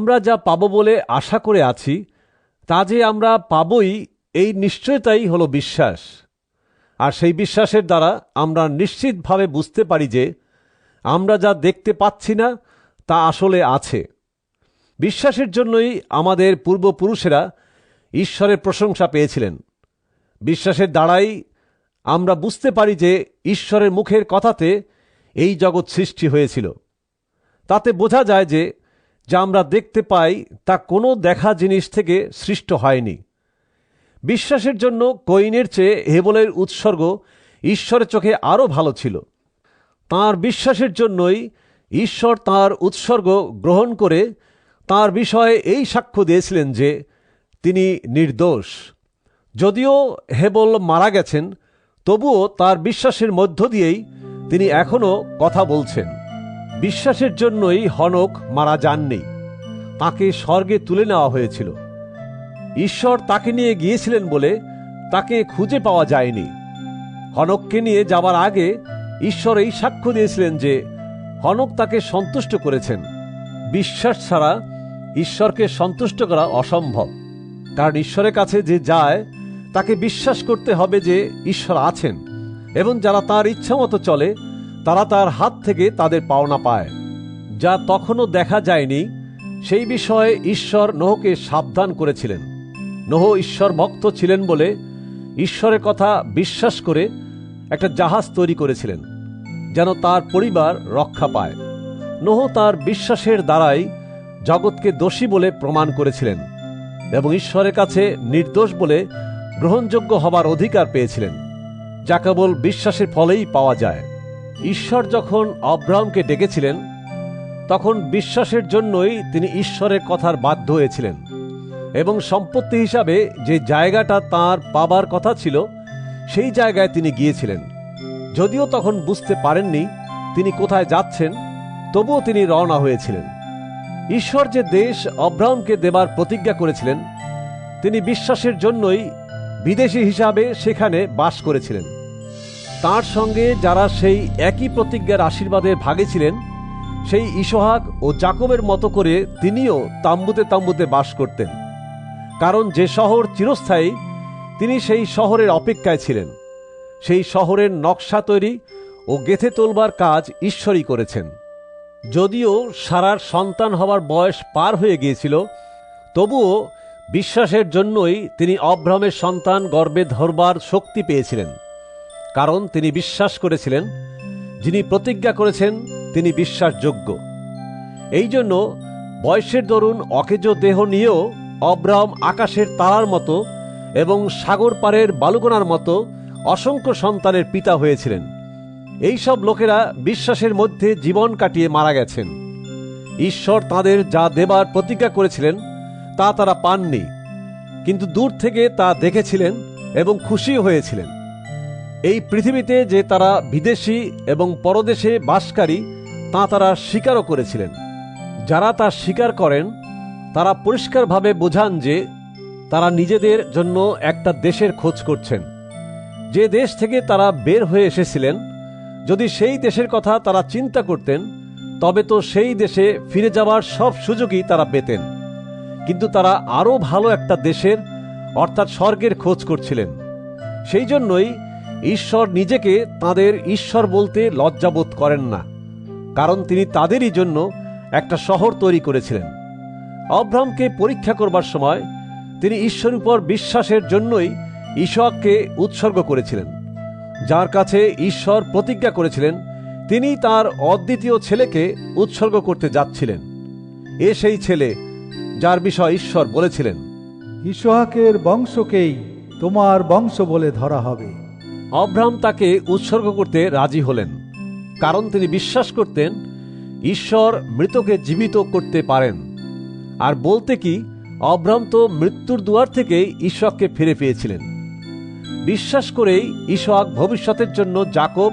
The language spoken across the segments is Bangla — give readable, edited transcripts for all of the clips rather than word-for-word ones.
আমরা যা পাব বলে আশা করে আছি তা যে আমরা পাবই, এই নিশ্চয়তাই হলো বিশ্বাস। আর সেই বিশ্বাসের দ্বারা আমরা নিশ্চিতভাবে বুঝতে পারি যে আমরা যা দেখতে পাচ্ছি না তা আসলে আছে। বিশ্বাসের জন্যই আমাদের পূর্বপুরুষেরা ঈশ্বরের প্রশংসা পেয়েছিলেন। বিশ্বাসের দ্বারাই আমরা বুঝতে পারি যে ঈশ্বরের মুখের কথাতে এই জগৎ সৃষ্টি হয়েছিল। তাতে বোঝা যায় যে যা আমরা দেখতে পাই তা কোনো দেখা জিনিস থেকে সৃষ্ট হয়নি। বিশ্বাসের জন্য কয়িনের চেয়ে হেবেলের উৎসর্গ ঈশ্বরের চোখে আরও ভালো ছিল। তাঁর বিশ্বাসের জন্যই ঈশ্বর তাঁর উৎসর্গ গ্রহণ করে তাঁর বিষয়ে এই সাক্ষ্য দিয়েছিলেন যে তিনি নির্দোষ। যদিও হেবেল মারা গেছেন, তবুও তার বিশ্বাসের মধ্য দিয়েই তিনি এখনও কথা বলছেন। বিশ্বাসের জন্যই হনক মারা যাননি, তাকে স্বর্গে তুলে নেওয়া হয়েছিল। ঈশ্বর তাকে নিয়ে গিয়েছিলেন বলে তাকে খুঁজে পাওয়া যায়নি। হনককে নিয়ে যাবার আগে ঈশ্বর এই সাক্ষ্য দিয়েছিলেন যে হনক তাকে সন্তুষ্ট করেছেন। বিশ্বাস ছাড়া ঈশ্বরকে সন্তুষ্ট করা অসম্ভব, কারণ ঈশ্বরের কাছে যে যায় তাকে বিশ্বাস করতে হবে যে ঈশ্বর আছেন, এবং যারা তার ইচ্ছামতো চলে তারা তার হাত থেকে তাদের পাওনা পায়। যা তখনও দেখা যায়নি সেই বিষয়ে ঈশ্বর নোহকে সাবধান করেছিলেন। নোহ ঈশ্বর ভক্ত ছিলেন বলে ঈশ্বরের কথা বিশ্বাস করে একটা জাহাজ তৈরি করেছিলেন যেন তার পরিবার রক্ষা পায়। নোহ তার বিশ্বাসের দ্বারাই জগৎকে দোষী বলে প্রমাণ করেছিলেন এবং ঈশ্বরের কাছে নির্দোষ বলে গ্রহণযোগ্য হবার অধিকার পেয়েছিলেন, যা কেবল বিশ্বাসের ফলেই পাওয়া যায়। ঈশ্বর যখন আব্রাহামকে ডেকেছিলেন তখন বিশ্বাসের জন্যই তিনি ঈশ্বরের কথার বাধ্য হয়েছিলেন এবং সম্পত্তি হিসাবে যে জায়গাটা তাঁর পাবার কথা ছিল সেই জায়গায় তিনি গিয়েছিলেন। যদিও তখন বুঝতে পারেননি তিনি কোথায় যাচ্ছেন, তবুও তিনি রওনা হয়েছিলেন। ঈশ্বর যে দেশ আব্রাহামকে দেবার প্রতিজ্ঞা করেছিলেন, তিনি বিশ্বাসের জন্যই বিদেশী হিসাবে সেখানে বাস করেছিলেন। তার সঙ্গে যারা সেই একই প্রতিজ্ঞার আশীর্বাদের ভাগে ছিলেন, সেই ইসহাক ও যাকবের মতো করে তিনিও তাম্বুতে তাম্বুতে বাস করতেন, কারণ যে শহর চিরস্থায়ী তিনি সেই শহরের অপেক্ষায় ছিলেন। সেই শহরের নকশা তৈরি ও গেঁথে তোলবার কাজ ঈশ্বরই করেছেন। যদিও সারার সন্তান হওয়ার বয়স পার হয়ে গিয়েছিল, তবুও বিশ্বাসের জন্যই তিনি আব্রাহামের সন্তান গর্ভে ধরবার শক্তি পেয়েছিলেন, কারণ তিনি বিশ্বাস করেছিলেন যিনি প্রতিজ্ঞা করেছেন তিনি বিশ্বাসযোগ্য। এই জন্য বয়সের দরুন অকেজো দেহ নিয়েও আব্রাহাম আকাশের তারার মতো এবং সাগর পারের বালুকণার মতো অসংখ্য সন্তানের পিতা হয়েছিলেন। এই সব লোকেরা বিশ্বাসের মধ্যে জীবন কাটিয়ে মারা গেছেন। ঈশ্বর তাদের যা দেবার প্রতিজ্ঞা করেছিলেন তা তারা পাননি, কিন্তু দূর থেকে তা দেখেছিলেন এবং খুশি হয়েছিলেন। এই পৃথিবীতে যে তারা বিদেশী এবং পরদেশে বাসকারী তা তারা স্বীকারও করেছিলেন। যারা তা স্বীকার করেন তারা পরিষ্কারভাবে বোঝান যে তারা নিজেদের জন্য একটা দেশের খোঁজ করছেন। যে দেশ থেকে তারা বের হয়ে এসেছিলেন, যদি সেই দেশের কথা তারা চিন্তা করতেন তবে তো সেই দেশে ফিরে যাওয়ার সব সুযোগই তারা পেতেন। কিন্তু তারা আরও ভালো একটা দেশের অর্থাৎ স্বর্গের খোঁজ করছিলেন। সেই জন্যই ঈশ্বর নিজেকে তাদের ঈশ্বর বলতে লজ্জাবোধ করেন না, কারণ তিনি তাদেরই জন্য একটা শহর তৈরি করেছিলেন। আব্রাহামকে পরীক্ষা করবার সময় তিনি ঈশ্বরের উপর বিশ্বাসের জন্যই ইসহাককে উৎসর্গ করেছিলেন, যার কাছে ঈশ্বর প্রতিজ্ঞা করেছিলেন তিনি তার অদ্বিতীয় ছেলেকে উৎসর্গ করতে যাচ্ছিলেন। এ সেই ছেলে যার বিষয়ে ঈশ্বর বলেছিলেন, ইসহাকের বংশকেই তোমার বংশ বলে ধরা হবে। আব্রাহাম তাকে উৎসর্গ করতে রাজি হলেন, কারণ তিনি বিশ্বাস করতেন ঈশ্বর মৃতকে জীবিত করতে পারেন। আর বলতে কি, আব্রাহাম তো মৃত্যুর দুয়ার থেকেই ইসহাককে ফিরে পেয়েছিলেন। বিশ্বাস করেই ইসহাক ভবিষ্যতের জন্য যাকব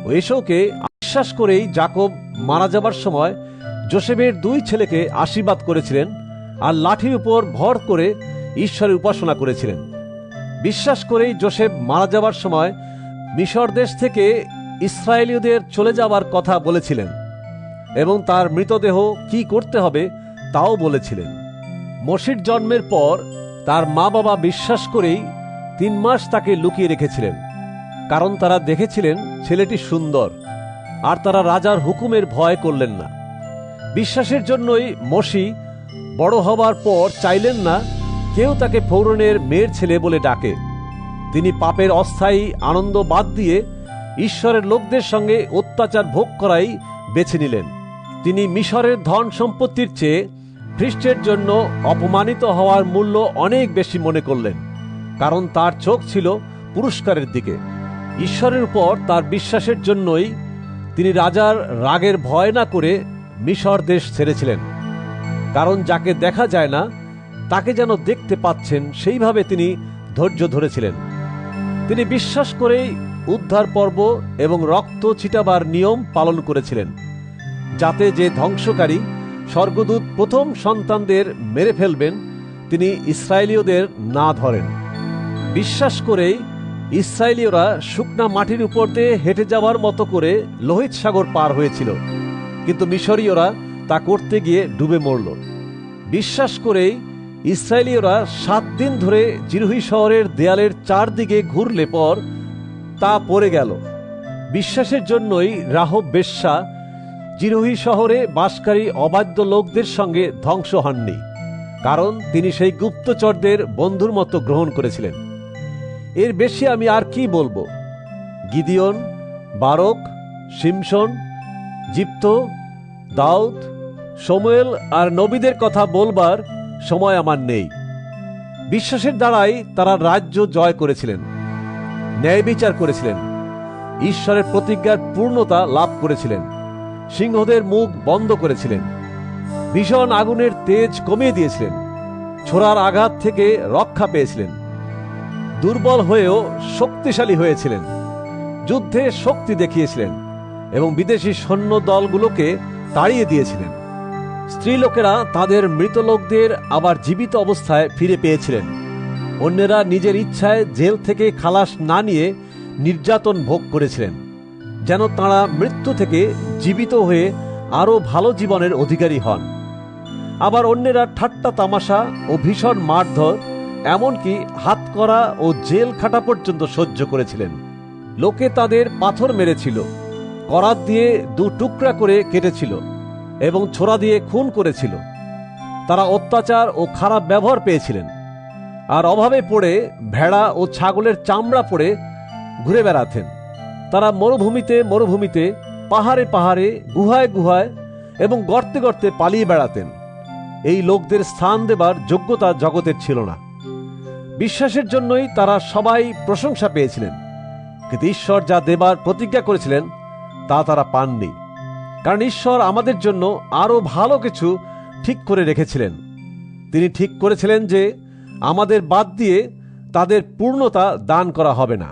ও এসৌকে, বিশ্বাস করেই যাকব মারা যাবার সময় যোসেফের দুই ছেলেকে আশীর্বাদ করেছিলেন আর লাঠির উপর ভর করে ঈশ্বরের উপাসনা করেছিলেন। বিশ্বাস করেই যোসেফ মারা যাবার সময় মিশর দেশ থেকে ইসরায়েলীয়দের চলে যাওয়ার কথা বলেছিলেন এবং তার মৃতদেহ কি করতে হবে তাও বলেছিলেন। মসির জন্মের পর তার মা বাবা বিশ্বাস করেই 3 মাস তাকে লুকিয়ে রেখেছিলেন, কারণ তারা দেখেছিলেন ছেলেটি সুন্দর, আর তারা রাজার হুকুমের ভয় করলেন না। বিশ্বাসের জন্যই মসি বড় হবার পর চাইলেন না কেউ তাকে ফৌরনের মেয়ের ছেলে বলে ডাকে। তিনি পাপের অস্থায়ী আনন্দ বাদ দিয়ে ঈশ্বরের লোকদের সঙ্গে অত্যাচার ভোগ করাই বেছে নিলেন। তিনি মিশরের ধন সম্পত্তির চেয়ে খ্রিস্টের জন্য অপমানিত হওয়ার মূল্য অনেক বেশি মনে করলেন, কারণ তার চোখ ছিল পুরস্কারের দিকে। ঈশ্বরের উপর তার বিশ্বাসের জন্যই তিনি রাজার রাগের ভয় না করে মিশর দেশ ছেড়েছিলেন, কারণ যাকে দেখা যায় না তাকে যেন দেখতে পাচ্ছেন সেইভাবে তিনি ধৈর্য ধরেছিলেন। তিনি বিশ্বাস করেই উদ্ধার পর্ব এবং রক্ত ছিটাবার নিয়ম পালন করেছিলেন, যাতে যে ধ্বংসকারী স্বর্গদূত প্রথম সন্তানদের মেরে ফেলবেন তিনি ইসরায়েলীয়দের না ধরেন। বিশ্বাস করেই ইসরায়েলীয়রা শুকনা মাটির উপর দিয়ে হেঁটে যাওয়ার মতো করে লোহিত সাগর পার হয়েছিল, কিন্তু মিশরীয়রা তা করতে গিয়ে ডুবে মরল। বিশ্বাস করেই ইসরায়েলীয়রা 7 দিন ধরে জিরুহি শহরের দেয়ালের চারদিকে ঘুরলে পর তা পড়ে গেল। বিশ্বাসের জন্যই রাহব বেশ্যা জিরুহি শহরে বাসকারী অবাধ্য লোকদের সঙ্গে ধ্বংস হননি, কারণ তিনি সেই গুপ্তচরদের বন্ধুর মতো গ্রহণ করেছিলেন। এর বেশি আমি আর কি বলবো? গিদিয়ন, বারক, শিমশন, জিপ্তো, দাউদ, শমুয়েল আর নবীদের কথা বলবার সময় আমার নেই। বিশ্বাসের দ্বারাই তারা রাজ্য জয় করেছিলেন, ন্যায় বিচার করেছিলেন, ঈশ্বরের প্রতিজ্ঞার পূর্ণতা লাভ করেছিলেন, সিংহদের মুখ বন্ধ করেছিলেন, ভীষণ আগুনের তেজ কমিয়ে দিয়েছিলেন, ছোড়ার আঘাত থেকে রক্ষা পেয়েছিলেন, দুর্বল হয়েও শক্তিশালী হয়েছিলেন, যুদ্ধে শক্তি দেখিয়েছিলেন এবং বিদেশি সৈন্য দলগুলোকে তাড়িয়ে দিয়েছিলেন। স্ত্রীলোকেরা তাদের মৃত লোকদের আবার জীবিত অবস্থায় ফিরে পেয়েছিলেন। অন্যেরা নিজের ইচ্ছায় জেল থেকে খালাস না নিয়ে নির্যাতন ভোগ করেছিলেন, যেন তাঁরা মৃত্যু থেকে জীবিত হয়ে আরও ভালো জীবনের অধিকারী হন। আবার অন্যেরা ঠাট্টা তামাশা ও ভীষণ মারধর, এমনকি হাতকড়া ও জেল খাটা পর্যন্ত সহ্য করেছিলেন। লোকে তাদের পাথর মেরেছিল, করাত দিয়ে 2 টুকরা করে কেটেছিল এবং ছোরা দিয়ে খুন করেছিল। তারা অত্যাচার ও খারাপ ব্যবহার পেয়েছিলেন, আর অভাবে পড়ে ভেড়া ও ছাগলের চামড়া পড়ে ঘুরে বেড়াতেন। তারা মরুভূমিতে মরুভূমিতে, পাহাড়ে পাহাড়ে, গুহায় গুহায় এবং গর্তে গর্তে পালিয়ে বেড়াতেন। এই লোকদের স্থান দেবার যোগ্যতা জগতের ছিল না। বিশ্বাসের জন্যই তারা সবাই প্রশংসা পেয়েছিলেন, কিন্তু ঈশ্বর যা দেবার প্রতিজ্ঞা করেছিলেন তা তারা পাননি, কারণ ঈশ্বর আমাদের জন্য আরো ভালো কিছু ঠিক করে রেখেছিলেন। তিনি ঠিক করেছিলেন যে আমাদের বাদ দিয়ে তাদের পূর্ণতা দান করা হবে না।